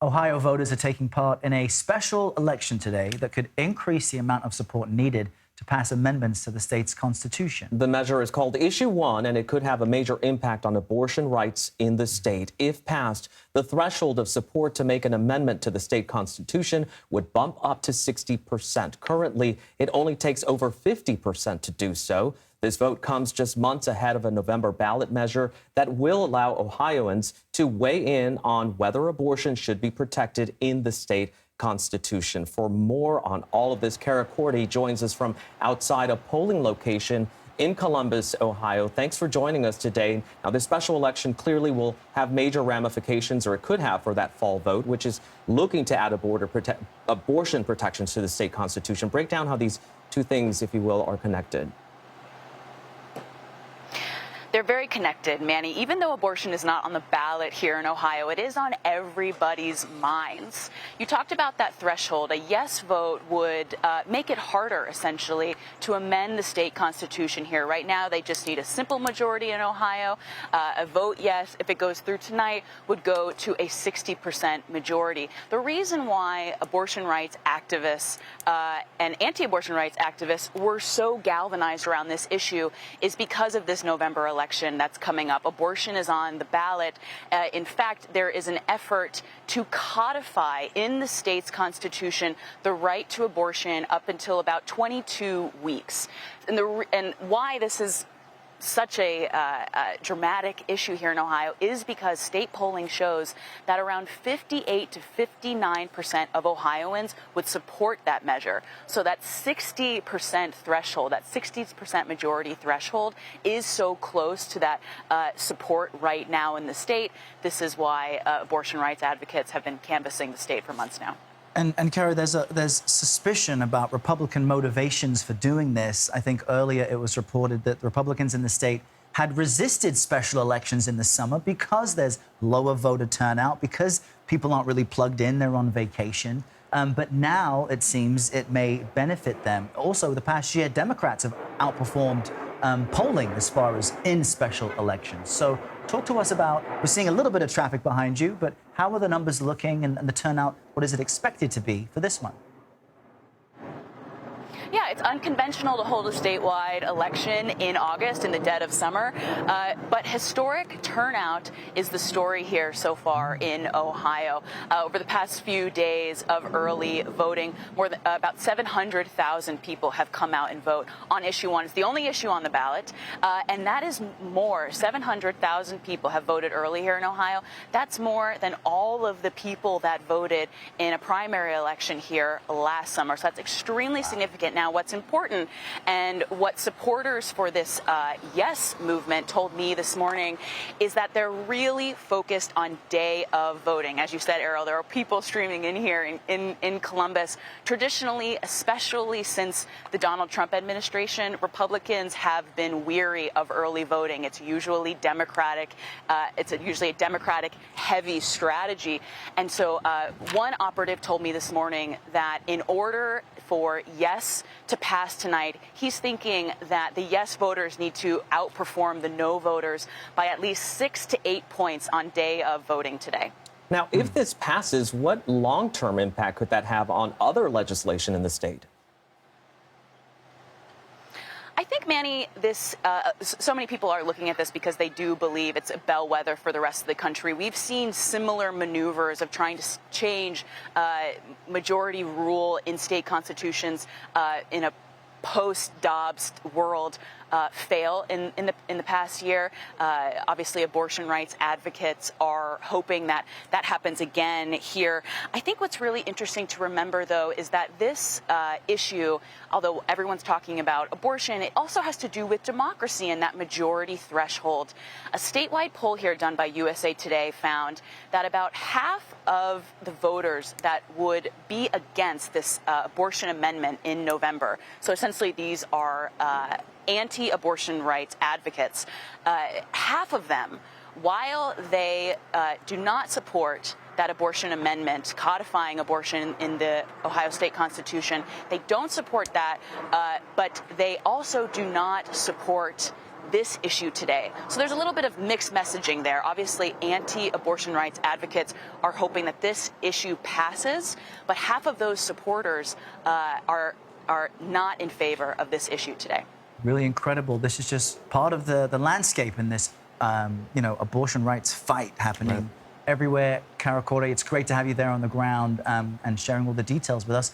Ohio voters are taking part in a special election today that could increase the amount of support needed to pass amendments to the state's constitution. The measure is called Issue 1, and it could have a major impact on abortion rights in the state. If passed, the threshold of support to make an amendment to the state constitution would bump up to 60%. Currently, it only takes over 50% to do so. This vote comes just months ahead of a November ballot measure that will allow Ohioans to weigh in on whether abortion should be protected in the state constitution. For more on all of this, Cara Korte joins us from outside a polling location in Columbus, Ohio. Thanks for joining us today. Now, this special election clearly will have major ramifications, or it could have, for that fall vote, which is looking to add abortion protections to the state constitution. Break down how these two things, if you will, are connected. They're very connected, Manny. Even though abortion is not on the ballot here in Ohio, it is on everybody's minds. You talked about that threshold. A yes vote would make it harder, essentially, to amend the state constitution here. Right now, they just need a simple majority in Ohio. A vote yes, if it goes through tonight, would go to a 60% majority. The reason why abortion rights activists and anti-abortion rights activists were so galvanized around this issue is because of this November election that's coming up. Abortion is on the ballot. In fact, there is an effort to codify in the state's constitution the right to abortion up until about 22 weeks. And why this is such a dramatic issue here in Ohio is because state polling shows that around 58 to 59% of Ohioans would support that measure. So that 60% threshold, that 60% majority threshold, is so close to that support right now in the state. This is why abortion rights advocates have been canvassing the state for months now. And Cara, there's suspicion about Republican motivations for doing this. I think earlier it was reported that Republicans in the state had resisted special elections in the summer because there's lower voter turnout, because people aren't really plugged in, they're on vacation. But now it seems it may benefit them. Also, the past year, Democrats have outperformed polling as far as in special elections. So talk to us about, we're seeing a little bit of traffic behind you, but how are the numbers looking and the turnout? What is it expected to be for this month? Yeah, it's unconventional to hold a statewide election in August in the dead of summer, but historic turnout is the story here so far in Ohio. Over the past few days of early voting, more than about 700,000 people have come out and vote on Issue 1. It's the only issue on the ballot, and that is more. 700,000 people have voted early here in Ohio. That's more than all of the people that voted in a primary election here last summer. So that's extremely significant. Now, what's important and what supporters for this yes movement told me this morning is that they're really focused on day of voting. As you said, Errol, there are people streaming in here in Columbus. Traditionally, especially since the Donald Trump administration, Republicans have been weary of early voting. It's usually Democratic. It's usually a Democratic-heavy strategy. And so one operative told me this morning that in order for yes to pass tonight, he's thinking that the yes voters need to outperform the no voters by at least 6 to 8 points on day of voting today. Now, if this passes, what long-term impact could that have on other legislation in the state? I think, Manny, so many people are looking at this because they do believe it's a bellwether for the rest of the country. We've seen similar maneuvers of trying to change majority rule in state constitutions in a post-Dobbs world fail in the past year. Obviously, abortion rights advocates are hoping that that happens again here. I think what's really interesting to remember, though, is that this issue, although everyone's talking about abortion, it also has to do with democracy and that majority threshold. A statewide poll here done by USA Today found that about half of the voters that would be against this abortion amendment in November, so essentially these are anti-abortion rights advocates, half of them, while they do not support that abortion amendment codifying abortion in the Ohio State Constitution, they don't support that, but they also do not support this issue today. So there's a little bit of mixed messaging there. Obviously, anti-abortion rights advocates are hoping that this issue passes, but half of those supporters are not in favor of this issue today. Really incredible. This is just part of the landscape in this, abortion rights fight happening everywhere. Cara Korte, it's great to have you there on the ground and sharing all the details with us.